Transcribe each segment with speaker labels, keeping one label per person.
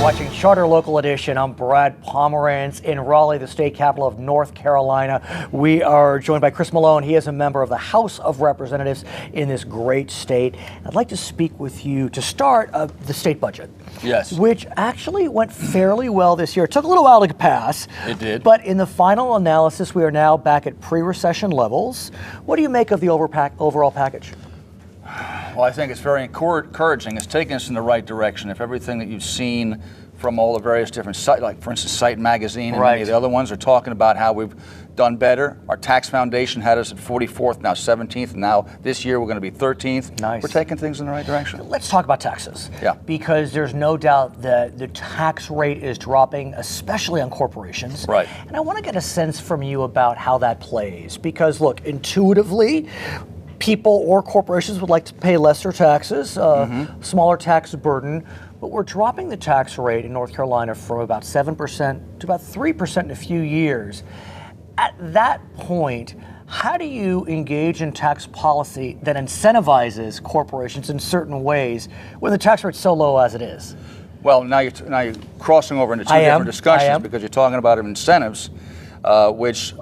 Speaker 1: Watching Charter Local Edition. I'm Brad Pomerance in Raleigh, the state capital of North Carolina. We are joined by Chris Malone. He is a member of the House of Representatives in this great state. I'd like to speak with you to start the state budget.
Speaker 2: Yes.
Speaker 1: Which actually went fairly well this year. It took a little while to pass.
Speaker 2: It did.
Speaker 1: But in the final analysis, we are now back at pre-recession levels. What do you make of the overall package?
Speaker 2: Well, I think it's very encouraging. It's taking us in the right direction. If everything that you've seen from all the various different sites, like for instance, Site Magazine and many of the other ones are talking about how we've done better. Our tax foundation had us at 44th, now 17th, and now this year we're going to be 13th.
Speaker 1: Nice.
Speaker 2: We're taking things in the right direction.
Speaker 1: Let's talk about taxes.
Speaker 2: Yeah.
Speaker 1: Because there's no doubt that the tax rate is dropping, especially on corporations.
Speaker 2: Right.
Speaker 1: And I want to get a sense from you about how that plays. Because look, intuitively, people or corporations would like to pay lesser taxes, smaller tax burden, but we're dropping the tax rate in North Carolina from about 7% to about 3% in a few years. At that point, how do you engage in tax policy that incentivizes corporations in certain ways when the tax rate's so low as it is?
Speaker 2: Well, now you're crossing over into two different discussions because you're talking about incentives, which,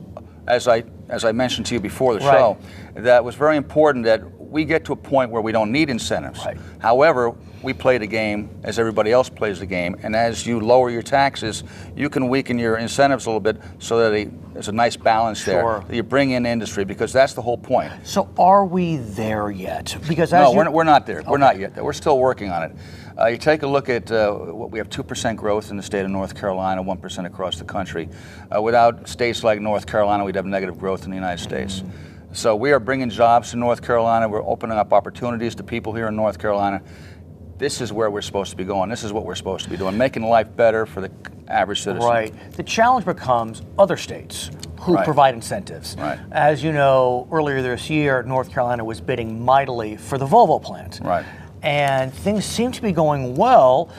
Speaker 2: as I mentioned to you before the show, that was very important that we get to a point where we don't need incentives.
Speaker 1: Right.
Speaker 2: However, we play the game as everybody else plays the game, and as you lower your taxes, you can weaken your incentives a little bit so that there's a nice balance there. That you bring in industry, because that's the whole point.
Speaker 1: So are we there yet? Because
Speaker 2: no, we're not there. Okay. We're not yet. We're still working on it. You take a look at what we have 2% growth in the state of North Carolina, 1% across the country. Without states like North Carolina, we'd have negative growth in the United States. So we are bringing jobs to North Carolina. We're opening up opportunities to people here in North Carolina. This is where we're supposed to be going. This is what we're supposed to be doing, making life better for the average citizen.
Speaker 1: Right. The challenge becomes other states who provide incentives.
Speaker 2: Right.
Speaker 1: As you know, earlier this year, North Carolina was bidding mightily for the Volvo plant.
Speaker 2: Right.
Speaker 1: And things seem to be going well,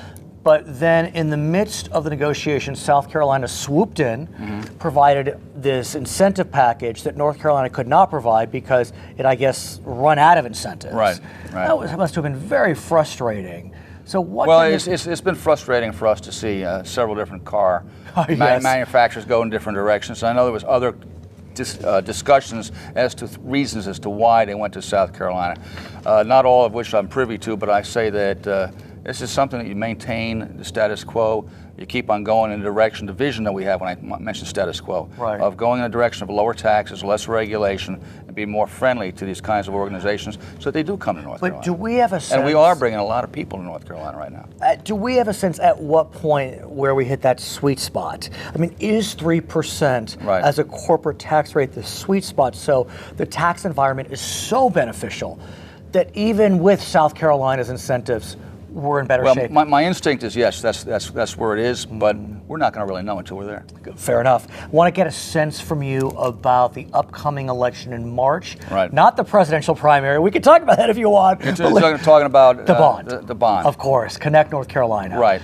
Speaker 1: but then in the midst of the negotiations, South Carolina swooped in, provided this incentive package that North Carolina could not provide because it, I guess, run out of incentives.
Speaker 2: Right.
Speaker 1: That must have been very frustrating. So what?
Speaker 2: Well, it's been frustrating for us to see several different car manufacturers go in different directions. I know there was other discussions as to reasons as to why they went to South Carolina, not all of which I'm privy to, but I say that this is something that you maintain the status quo. You keep on going in the direction, the vision that we have when I mentioned status quo, of going in the direction of lower taxes, less regulation, and be more friendly to these kinds of organizations so that they do come to North Carolina.
Speaker 1: But do we have a sense?
Speaker 2: And we are bringing a lot of people to North Carolina right now.
Speaker 1: Do we have a sense at what point where we hit that sweet spot? I mean, is 3% as a corporate tax rate the sweet spot? So the tax environment is so beneficial that even with South Carolina's incentives, we're in better shape.
Speaker 2: My instinct is yes, that's where it is, but we're not going to really know until we're there.
Speaker 1: Fair enough. I want to get a sense from you about the upcoming election in March.
Speaker 2: Right.
Speaker 1: Not the presidential primary. We can talk about that if you want.
Speaker 2: You're talking about
Speaker 1: the bond.
Speaker 2: The bond.
Speaker 1: Of course. Connect North Carolina.
Speaker 2: Right.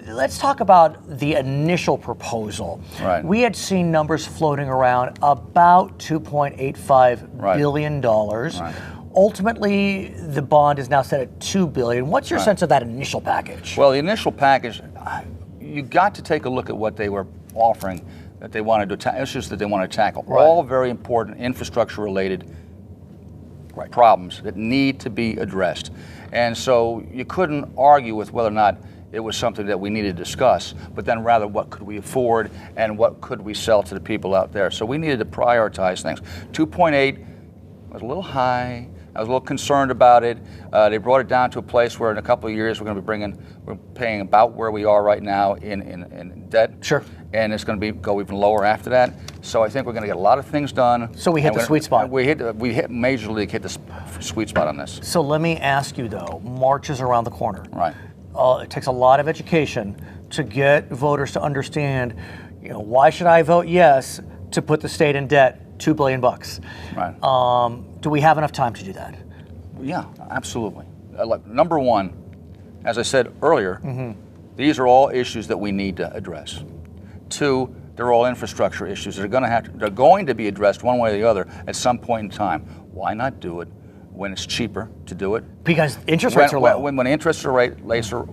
Speaker 1: Let's talk about the initial proposal.
Speaker 2: Right.
Speaker 1: We had seen numbers floating around about $2.85 billion.
Speaker 2: Right.
Speaker 1: Ultimately, the bond is now set at $2 billion. What's your sense of that initial package?
Speaker 2: Well, the initial package, you got to take a look at what they were offering, that they wanted to issues that they want to tackle. All very important infrastructure-related problems that need to be addressed. And so you couldn't argue with whether or not it was something that we needed to discuss, but then rather what could we afford and what could we sell to the people out there. So we needed to prioritize things. 2.8 was a little high. I was a little concerned about it. They brought it down to a place where in a couple of years we're paying about where we are right now in debt.
Speaker 1: Sure.
Speaker 2: And it's going to go even lower after that. So I think we're going to get a lot of things done.
Speaker 1: So we hit the sweet spot.
Speaker 2: We majorly hit the sweet spot on this.
Speaker 1: So let me ask you though, March is around the corner.
Speaker 2: Right.
Speaker 1: It takes a lot of education to get voters to understand, why should I vote yes to put the state in debt $2 billion?
Speaker 2: Right.
Speaker 1: Do we have enough time to do that?
Speaker 2: Yeah, absolutely. Number one, as I said earlier, these are all issues that we need to address. Two, they're all infrastructure issues. They're going to be addressed one way or the other at some point in time. Why not do it when it's cheaper to do it?
Speaker 1: Because interest rates are low.
Speaker 2: When interest rates are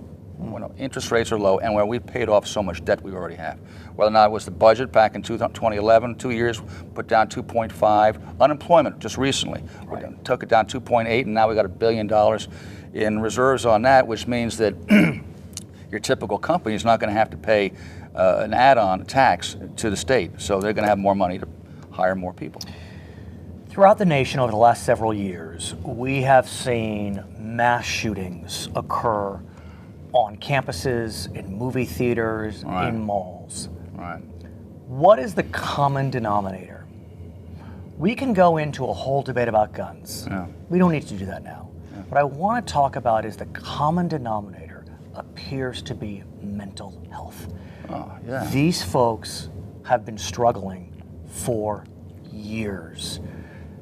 Speaker 2: when interest rates are low, and where we've paid off so much debt we already have. Whether or not it was the budget back in 2011, 2 years, put down 2.5. Unemployment just recently, we took it down 2.8, and now we got $1 billion in reserves on that, which means that your typical company is not going to have to pay an add-on tax to the state, so they're going to have more money to hire more people.
Speaker 1: Throughout the nation over the last several years, we have seen mass shootings occur on campuses, in movie theaters, in malls.
Speaker 2: Right.
Speaker 1: What is the common denominator? We can go into a whole debate about guns.
Speaker 2: Yeah.
Speaker 1: We don't need to do that now. Yeah. What I want to talk about is the common denominator appears to be mental health.
Speaker 2: Oh, yeah.
Speaker 1: These folks have been struggling for years.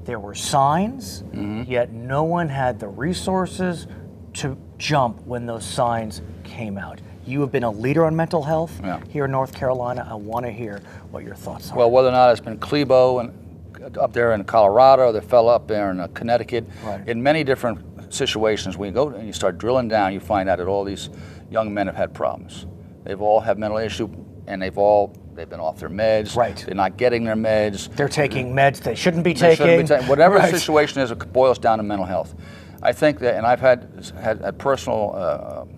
Speaker 1: There were signs, yet no one had the resources to jump when those signs came out. You have been a leader on mental health here in North Carolina. I want to hear what your thoughts are.
Speaker 2: Well, whether or not it's been Klebo and up there in Colorado, the fellow up there in Connecticut, in many different situations, when you go and you start drilling down, you find out that all these young men have had problems. They've all had mental issues, and they've been off their meds.
Speaker 1: Right.
Speaker 2: They're not getting their meds.
Speaker 1: They're taking meds they shouldn't be taking.
Speaker 2: Whatever the situation is, it boils down to mental health. I think that, and I've had personal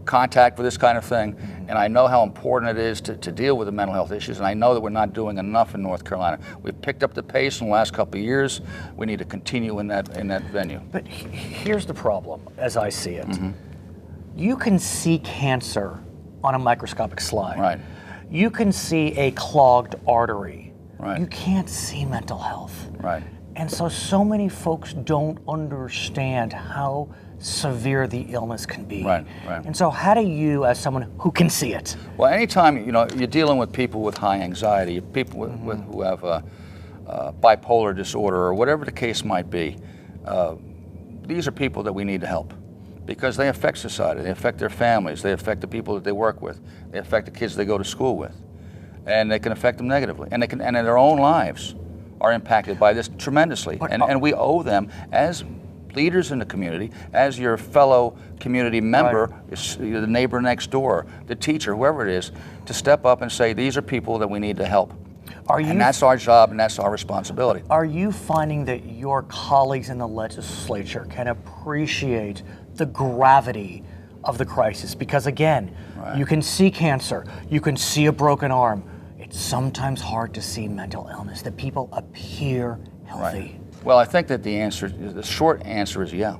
Speaker 2: contact with this kind of thing, and I know how important it is to deal with the mental health issues, and I know that we're not doing enough in North Carolina. We've picked up the pace in the last couple of years. We need to continue in that venue.
Speaker 1: But here's the problem, as I see it. You can see cancer on a microscopic slide.
Speaker 2: Right.
Speaker 1: You can see a clogged artery.
Speaker 2: Right.
Speaker 1: You can't see mental health.
Speaker 2: Right.
Speaker 1: And so many folks don't understand how severe the illness can be.
Speaker 2: Right, right.
Speaker 1: And so how do you, as someone who can see it?
Speaker 2: Well, anytime you're dealing with people with high anxiety, people who have bipolar disorder or whatever the case might be, these are people that we need to help because they affect society, they affect their families, they affect the people that they work with, they affect the kids they go to school with, and they can affect them negatively, and in their own lives are impacted by this tremendously. And we owe them as leaders in the community, as your fellow community member, the neighbor next door, the teacher, whoever it is, to step up and say, these are people that we need to help. And that's our job and that's our responsibility.
Speaker 1: Are you finding that your colleagues in the legislature can appreciate the gravity of the crisis? Because again, you can see cancer, you can see a broken arm. It's sometimes hard to see mental illness, that people appear healthy.
Speaker 2: Well, I think that the short answer is yeah.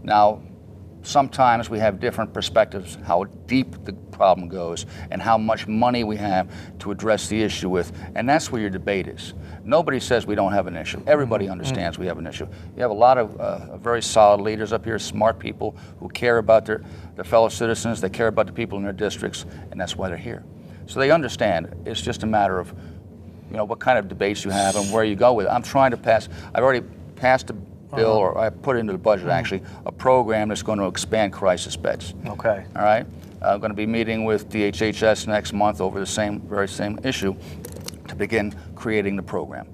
Speaker 2: Now, sometimes we have different perspectives, how deep the problem goes and how much money we have to address the issue with, and that's where your debate is. Nobody says we don't have an issue. Everybody understands we have an issue. You have a lot of very solid leaders up here, smart people who care about their fellow citizens, they care about the people in their districts, and that's why they're here. So they understand. It's just a matter of what kind of debates you have and where you go with it. I've already passed a bill, or I put into the budget actually, a program that's going to expand crisis beds.
Speaker 1: Okay.
Speaker 2: All right? I'm going to be meeting with DHHS next month over the very same issue to begin creating the program.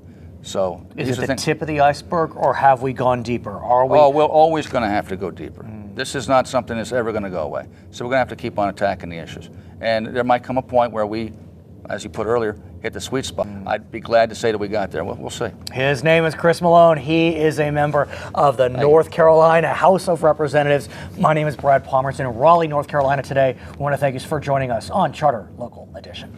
Speaker 2: So
Speaker 1: is it the tip of the iceberg, or have we gone deeper? Are we?
Speaker 2: Oh, we're always going to have to go deeper. This is not something that's ever going to go away. So we're going to have to keep on attacking the issues. And there might come a point where we, as you put earlier, hit the sweet spot. I'd be glad to say that we got there. We'll see.
Speaker 1: His name is Chris Malone. He is a member of the North Carolina House of Representatives. My name is Brad Pomerance in Raleigh, North Carolina today. We want to thank you for joining us on Charter Local Edition.